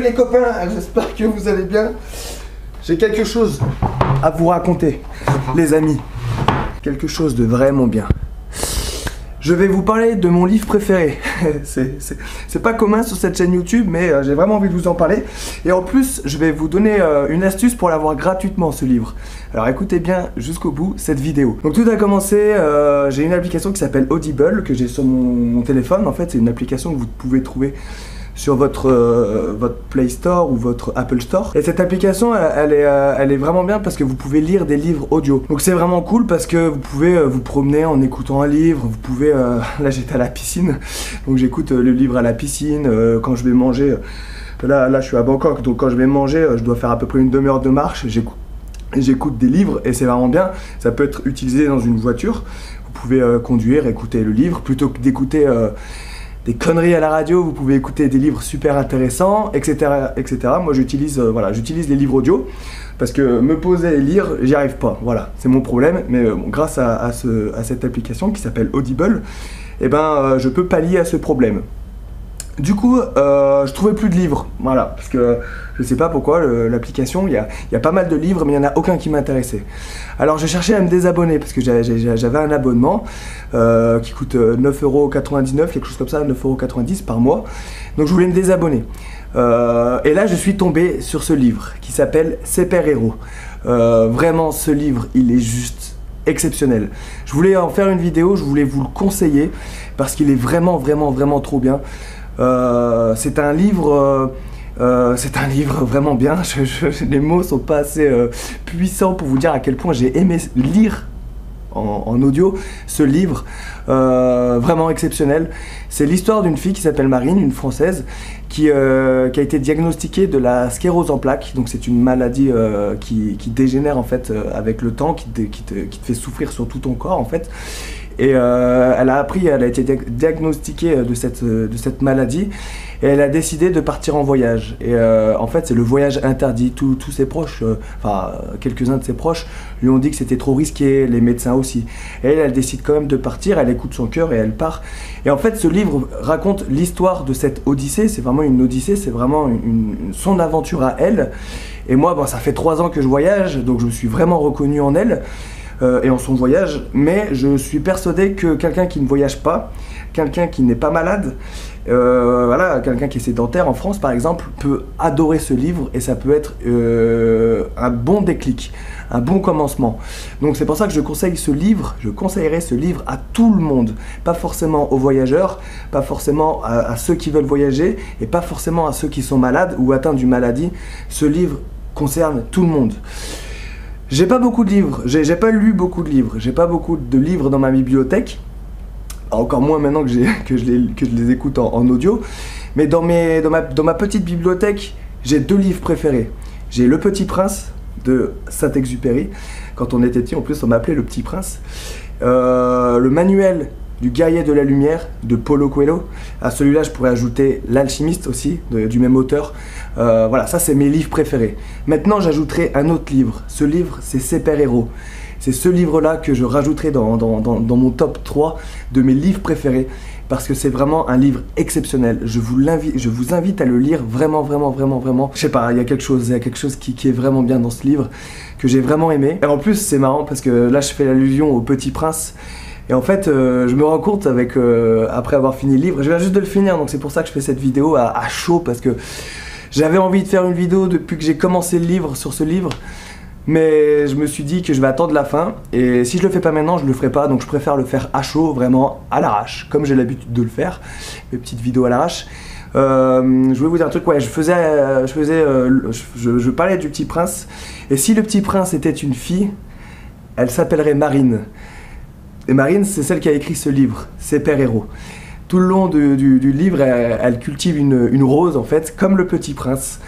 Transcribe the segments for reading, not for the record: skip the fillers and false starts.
les copains, j'espère que vous allez bien. J'ai quelque chose à vous raconter, les amis. Quelque chose de vraiment bien. Je vais vous parler de mon livre préféré. C'est pas commun sur cette chaîne YouTube, mais j'ai vraiment envie de vous en parler. Et en plus, je vais vous donner une astuce pour l'avoir gratuitement, ce livre. Alors écoutez bien jusqu'au bout cette vidéo. Donc tout a commencé, j'ai une application qui s'appelle Audible, que j'ai sur mon téléphone. En fait, c'est une application que vous pouvez trouver sur votre Play Store ou votre Apple Store. Et cette application, elle est vraiment bien parce que vous pouvez lire des livres audio. Donc c'est vraiment cool parce que vous pouvez vous promener en écoutant un livre. Vous pouvez, là j'étais à la piscine, donc j'écoute le livre à la piscine. Quand je vais manger, là je suis à Bangkok, donc quand je vais manger, je dois faire à peu près une demi-heure de marche. J'écoute des livres et c'est vraiment bien. Ça peut être utilisé dans une voiture. Vous pouvez conduire, écouter le livre plutôt que d'écouter des conneries à la radio. Vous pouvez écouter des livres super intéressants, etc. etc. Moi j'utilise j'utilise les livres audio parce que me poser et lire, j'y arrive pas. Voilà, c'est mon problème. Mais bon, grâce à cette application qui s'appelle Audible, eh ben, je peux pallier à ce problème. Du coup, je trouvais plus de livres, voilà, parce que je sais pas pourquoi, l'application, il y a pas mal de livres, mais il n'y en a aucun qui m'intéressait. Alors je cherchais à me désabonner, parce que j'avais un abonnement qui coûte 9,99 €, quelque chose comme ça, 9,90 € par mois, donc je voulais me désabonner. Et là je suis tombé sur ce livre, qui s'appelle Super Héros. Vraiment, ce livre, il est juste exceptionnel. Je voulais en faire une vidéo, je voulais vous le conseiller, parce qu'il est vraiment, vraiment, vraiment trop bien. C'est un livre vraiment bien. Les mots sont pas assez puissants pour vous dire à quel point j'ai aimé lire en audio ce livre, vraiment exceptionnel. C'est l'histoire d'une fille qui s'appelle Marine, une Française, qui a été diagnostiquée de la sclérose en plaques. Donc c'est une maladie qui dégénère en fait avec le temps, qui te fait souffrir sur tout ton corps en fait. Et elle a été diagnostiquée de cette maladie et elle a décidé de partir en voyage. Et en fait, c'est le voyage interdit. Tous ses proches, enfin quelques-uns de ses proches, lui ont dit que c'était trop risqué, les médecins aussi. Et elle décide quand même de partir, elle écoute son cœur et elle part. Et en fait, ce livre raconte l'histoire de cette odyssée. C'est vraiment une odyssée, c'est vraiment son aventure à elle. Et moi, bon, ça fait 3 ans que je voyage, donc je me suis vraiment reconnu en elle. Et en son voyage, mais je suis persuadé que quelqu'un qui ne voyage pas, quelqu'un qui n'est pas malade, voilà, quelqu'un qui est sédentaire en France par exemple, peut adorer ce livre et ça peut être un bon déclic, un bon commencement. Donc c'est pour ça que je conseillerais ce livre à tout le monde, pas forcément aux voyageurs, pas forcément à ceux qui veulent voyager et pas forcément à ceux qui sont malades ou atteints d'une maladie. Ce livre concerne tout le monde. J'ai pas beaucoup de livres, j'ai pas lu beaucoup de livres, j'ai pas beaucoup de livres dans ma bibliothèque, encore moins maintenant que je les écoute en audio, mais dans ma petite bibliothèque, j'ai 2 livres préférés. J'ai Le Petit Prince de Saint-Exupéry, quand on était petit en plus on m'appelait le Petit Prince, le manuel du guerrier de la lumière de Paulo Coelho. À celui-là je pourrais ajouter L'Alchimiste aussi, du même auteur. Voilà, ça c'est mes livres préférés. Maintenant j'ajouterai un autre livre. Ce livre c'est Super Héros. C'est ce livre-là que je rajouterai dans mon top 3 de mes livres préférés, parce que c'est vraiment un livre exceptionnel. Je vous invite à le lire vraiment, vraiment, vraiment, vraiment. Je sais pas, il y a quelque chose qui est vraiment bien dans ce livre, que j'ai vraiment aimé. Et en plus c'est marrant parce que là je fais l'allusion au Petit Prince. Et en fait, je me rends compte après avoir fini le livre, je viens juste de le finir, donc c'est pour ça que je fais cette vidéo à chaud, parce que j'avais envie de faire une vidéo depuis que j'ai commencé le livre, sur ce livre, mais je me suis dit que je vais attendre la fin, et si je le fais pas maintenant, je le ferai pas, donc je préfère le faire à chaud, vraiment à l'arrache, comme j'ai l'habitude de le faire, mes petites vidéos à l'arrache. Je voulais vous dire un truc, ouais, je parlais du Petit Prince, et si le Petit Prince était une fille, elle s'appellerait Marine. Et Marine, c'est celle qui a écrit ce livre, Super Héros. Tout le long du livre, elle cultive une rose, en fait, comme le Petit Prince.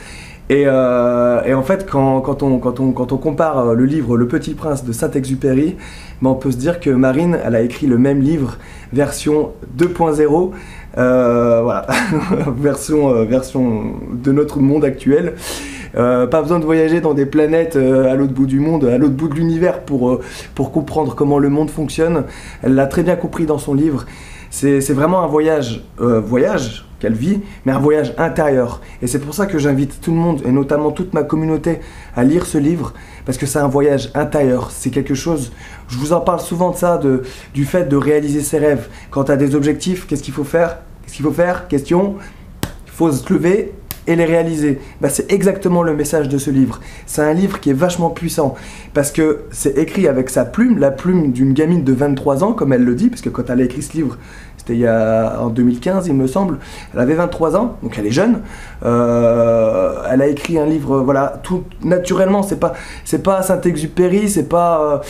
Et en fait, quand on compare le livre Le Petit Prince de Saint-Exupéry, ben on peut se dire que Marine, elle a écrit le même livre, version 2.0, voilà, version de notre monde actuel. Pas besoin de voyager dans des planètes à l'autre bout du monde, à l'autre bout de l'univers pour comprendre comment le monde fonctionne. Elle l'a très bien compris dans son livre. C'est vraiment un voyage qu'elle vit, mais un voyage intérieur. Et c'est pour ça que j'invite tout le monde, et notamment toute ma communauté, à lire ce livre, parce que c'est un voyage intérieur. C'est quelque chose, je vous en parle souvent de ça, du fait de réaliser ses rêves. Quand tu as des objectifs, qu'est-ce qu'il faut faire? Qu'est-ce qu'il faut faire? Question, il faut se lever et les réaliser. Bah, c'est exactement le message de ce livre. C'est un livre qui est vachement puissant, parce que c'est écrit avec sa plume, la plume d'une gamine de 23 ans, comme elle le dit, parce que quand elle a écrit ce livre, c'était en 2015, il me semble, elle avait 23 ans, donc elle est jeune. Elle a écrit un livre, voilà, tout naturellement. C'est pas Saint-Exupéry, c'est pas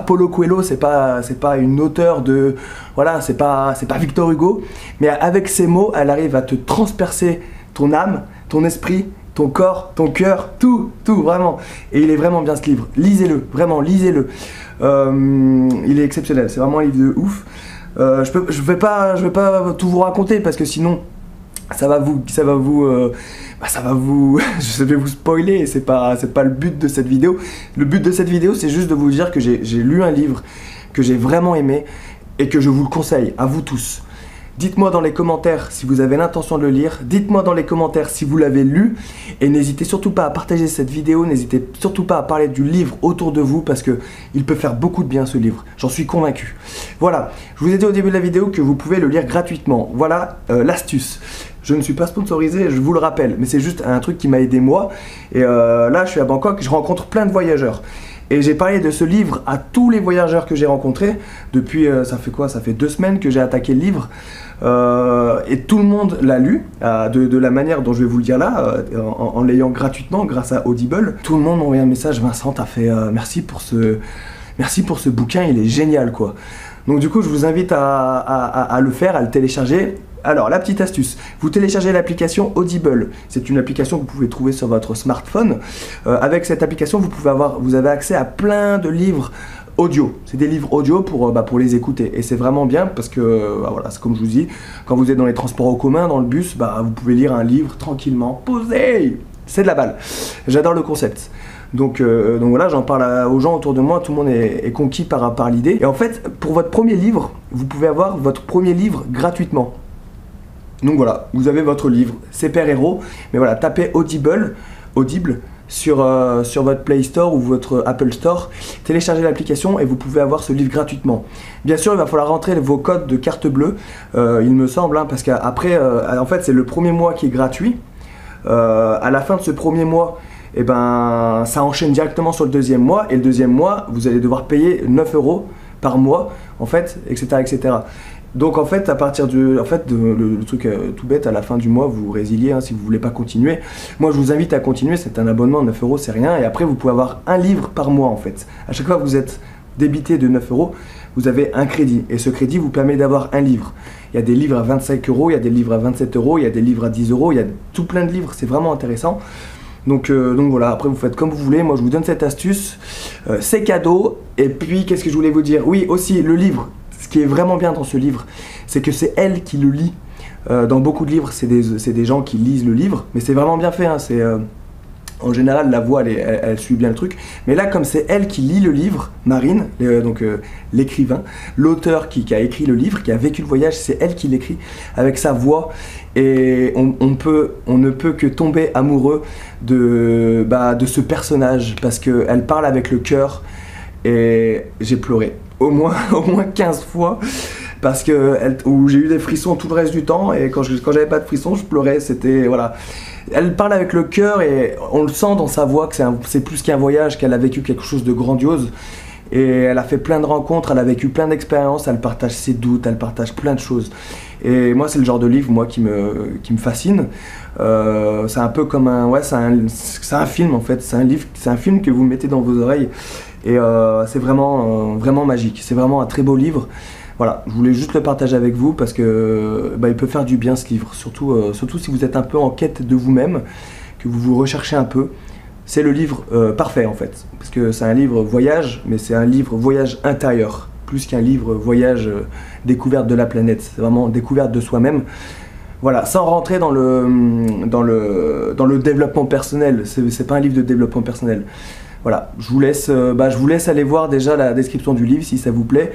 Paulo Coelho, c'est pas une auteure de, voilà, c'est pas Victor Hugo, mais avec ses mots, elle arrive à te transpercer ton âme, ton esprit, ton corps, ton cœur, tout, vraiment. Et il est vraiment bien ce livre. Lisez-le, vraiment, lisez-le. Il est exceptionnel, c'est vraiment un livre de ouf. Je vais pas tout vous raconter, parce que sinon ça va vous je vais vous spoiler, et c'est pas le but de cette vidéo. Le but de cette vidéo, c'est juste de vous dire que j'ai lu un livre que j'ai vraiment aimé et que je vous le conseille à vous tous. Dites-moi dans les commentaires si vous avez l'intention de le lire, dites-moi dans les commentaires si vous l'avez lu, et n'hésitez surtout pas à partager cette vidéo, n'hésitez surtout pas à parler du livre autour de vous, parce que il peut faire beaucoup de bien, ce livre, j'en suis convaincu. Voilà, je vous ai dit au début de la vidéo que vous pouvez le lire gratuitement. Voilà l'astuce. Je ne suis pas sponsorisé, je vous le rappelle, mais c'est juste un truc qui m'a aidé moi, et là je suis à Bangkok, je rencontre plein de voyageurs. Et j'ai parlé de ce livre à tous les voyageurs que j'ai rencontrés depuis, ça fait 2 semaines que j'ai attaqué le livre, et tout le monde l'a lu de la manière dont je vais vous le dire là, en l'ayant gratuitement grâce à Audible. Tout le monde m'a envoyé un message: Vincent, t'as fait merci pour ce bouquin, il est génial quoi. Donc du coup je vous invite à le faire, à le télécharger. Alors, la petite astuce, vous téléchargez l'application Audible. C'est une application que vous pouvez trouver sur votre smartphone. Avec cette application, vous avez accès à plein de livres audio. C'est des livres audio pour les écouter. Et c'est vraiment bien parce que, voilà, c'est comme je vous dis, quand vous êtes dans les transports en commun, dans le bus, vous pouvez lire un livre tranquillement, posé. C'est de la balle. J'adore le concept. Donc voilà, j'en parle aux gens autour de moi, tout le monde est conquis par l'idée. Et en fait, pour votre premier livre, vous pouvez avoir votre premier livre gratuitement. Donc voilà, vous avez votre livre, c'est Père Héros, mais voilà, tapez Audible sur votre Play Store ou votre Apple Store, téléchargez l'application et vous pouvez avoir ce livre gratuitement. Bien sûr, il va falloir rentrer vos codes de carte bleue, il me semble, parce qu'après, en fait, c'est le premier mois qui est gratuit. À la fin de ce premier mois, ça enchaîne directement sur le deuxième mois, et le deuxième mois, vous allez devoir payer 9 € par mois, en fait, etc., etc. Donc en fait, à partir le truc tout bête, à la fin du mois, vous résiliez si vous voulez pas continuer. Moi, je vous invite à continuer, c'est un abonnement, 9 €, c'est rien. Et après, vous pouvez avoir un livre par mois en fait. À chaque fois que vous êtes débité de 9 €, vous avez un crédit. Et ce crédit vous permet d'avoir un livre. Il y a des livres à 25 €, il y a des livres à 27 €, il y a des livres à 10 €, il y a tout plein de livres, c'est vraiment intéressant. Donc voilà, après vous faites comme vous voulez, moi je vous donne cette astuce, c'est cadeau. Et puis qu'est-ce que je voulais vous dire? Oui, aussi le livre. Ce qui est vraiment bien dans ce livre, c'est que c'est elle qui le lit. Dans beaucoup de livres, c'est des gens qui lisent le livre, mais c'est vraiment bien fait. En général, la voix, elle suit bien le truc. Mais là, comme c'est elle qui lit le livre, Marine, l'écrivain, l'auteur qui a écrit le livre, qui a vécu le voyage, c'est elle qui l'écrit avec sa voix. Et on ne peut que tomber amoureux de ce personnage, parce qu'elle parle avec le cœur. Et j'ai pleuré au moins 15 fois, parce que où j'ai eu des frissons tout le reste du temps, et quand j'avais pas de frissons, je pleurais. C'était, voilà, elle parle avec le cœur et on le sent dans sa voix que c'est plus qu'un voyage, qu'elle a vécu quelque chose de grandiose, et elle a fait plein de rencontres, elle a vécu plein d'expériences, elle partage ses doutes, elle partage plein de choses. Et moi, c'est le genre de livre qui me fascine. C'est un peu comme c'est un film en fait, c'est un film que vous mettez dans vos oreilles. Et c'est vraiment magique, c'est vraiment un très beau livre. Voilà, je voulais juste le partager avec vous parce que il peut faire du bien ce livre, surtout si vous êtes un peu en quête de vous-même, que vous vous recherchez un peu. C'est le livre parfait en fait, parce que c'est un livre voyage, mais c'est un livre voyage intérieur, plus qu'un livre voyage découverte de la planète. C'est vraiment découverte de soi-même. Voilà, sans rentrer dans le développement personnel, c'est pas un livre de développement personnel. Voilà, je vous laisse aller voir déjà la description du livre si ça vous plaît.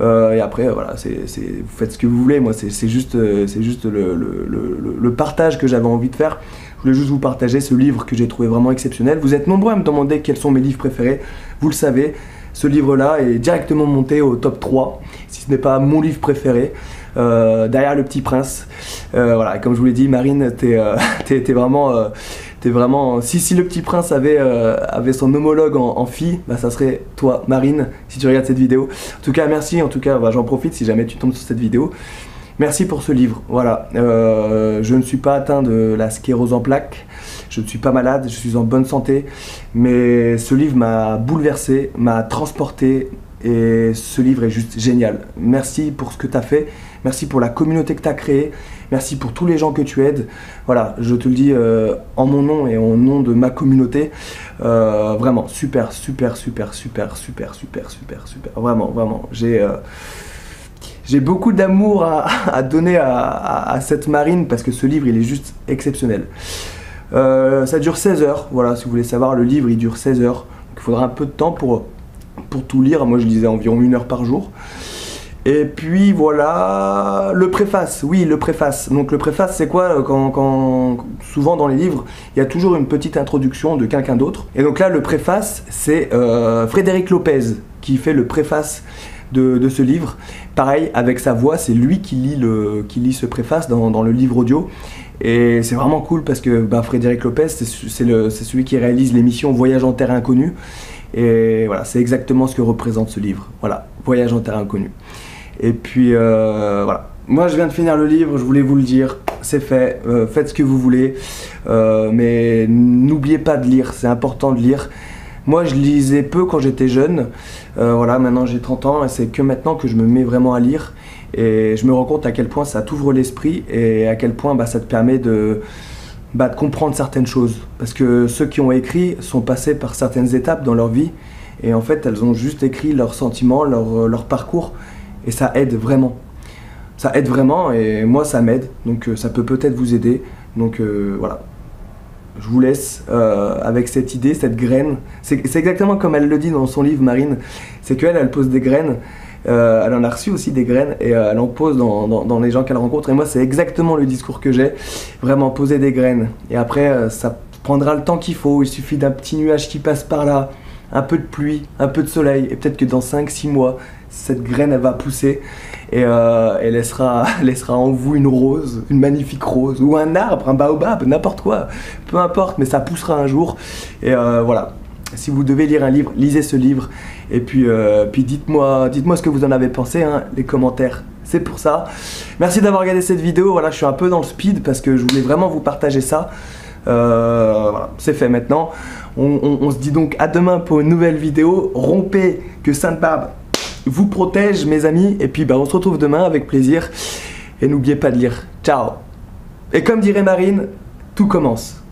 Et après, voilà, vous faites ce que vous voulez. Moi, c'est juste le partage que j'avais envie de faire. Je voulais juste vous partager ce livre que j'ai trouvé vraiment exceptionnel. Vous êtes nombreux à me demander quels sont mes livres préférés. Vous le savez, ce livre-là est directement monté au top 3, si ce n'est pas mon livre préféré. Derrière Le Petit Prince. Voilà, comme je vous l'ai dit, Marine, t'es vraiment, si Le Petit Prince avait son homologue en fille, bah ça serait toi, Marine, si tu regardes cette vidéo. En tout cas, merci, j'en profite si jamais tu tombes sur cette vidéo. Merci pour ce livre, voilà. Je ne suis pas atteint de la sclérose en plaques, je ne suis pas malade, je suis en bonne santé, mais ce livre m'a bouleversé, m'a transporté, et ce livre est juste génial. Merci pour ce que tu as fait, merci pour la communauté que tu as créée, merci pour tous les gens que tu aides. Voilà, je te le dis en mon nom et au nom de ma communauté. Vraiment, super. Vraiment. J'ai beaucoup d'amour à donner à cette Marine parce que ce livre, il est juste exceptionnel. Ça dure 16 heures, voilà, si vous voulez savoir, le livre, il dure 16 heures. Donc il faudra un peu de temps pour tout lire. Moi, je lisais environ 1 heure par jour. Et puis voilà, le préface, oui, le préface. Donc le préface, c'est quoi? Souvent dans les livres, il y a toujours une petite introduction de quelqu'un d'autre. Et donc là, le préface, c'est Frédéric Lopez qui fait le préface de ce livre. Pareil, avec sa voix, c'est lui qui lit ce préface dans le livre audio. Et c'est vraiment cool parce que Frédéric Lopez, c'est celui qui réalise l'émission Voyage en terre inconnue. Et voilà, c'est exactement ce que représente ce livre. Voilà, Voyage en terre inconnue. Et puis voilà, moi je viens de finir le livre, je voulais vous le dire, c'est fait, faites ce que vous voulez, mais n'oubliez pas de lire, c'est important de lire. Moi je lisais peu quand j'étais jeune, voilà, maintenant j'ai 30 ans et c'est que maintenant que je me mets vraiment à lire. Et je me rends compte à quel point ça t'ouvre l'esprit et à quel point ça te permet de comprendre certaines choses. Parce que ceux qui ont écrit sont passés par certaines étapes dans leur vie et en fait elles ont juste écrit leurs sentiments, leur parcours. Et ça aide vraiment. Ça aide vraiment et moi ça m'aide. Donc ça peut peut-être vous aider. Donc voilà. Je vous laisse avec cette idée, cette graine. C'est exactement comme elle le dit dans son livre, Marine. C'est qu'elle, elle pose des graines. Elle en a reçu aussi des graines et elle en pose dans les gens qu'elle rencontre. Et moi c'est exactement le discours que j'ai. Vraiment poser des graines. Et après ça prendra le temps qu'il faut. Il suffit d'un petit nuage qui passe par là. Un peu de pluie, un peu de soleil. Et peut-être que dans 5-6 mois, cette graine elle va pousser et elle laissera en vous une rose, une magnifique rose, ou un arbre, un baobab, n'importe quoi, peu importe, mais ça poussera un jour. Et voilà, si vous devez lire un livre, lisez ce livre. Et puis dites-moi ce que vous en avez pensé, hein, les commentaires, c'est pour ça. Merci d'avoir regardé cette vidéo. Voilà, je suis un peu dans le speed parce que je voulais vraiment vous partager ça. Voilà, c'est fait maintenant. On se dit donc à demain pour une nouvelle vidéo. Rompez, que Sainte-Barbe vous protège, mes amis. Et puis on se retrouve demain avec plaisir. Et n'oubliez pas de lire. Ciao. Et comme dirait Marine, tout commence.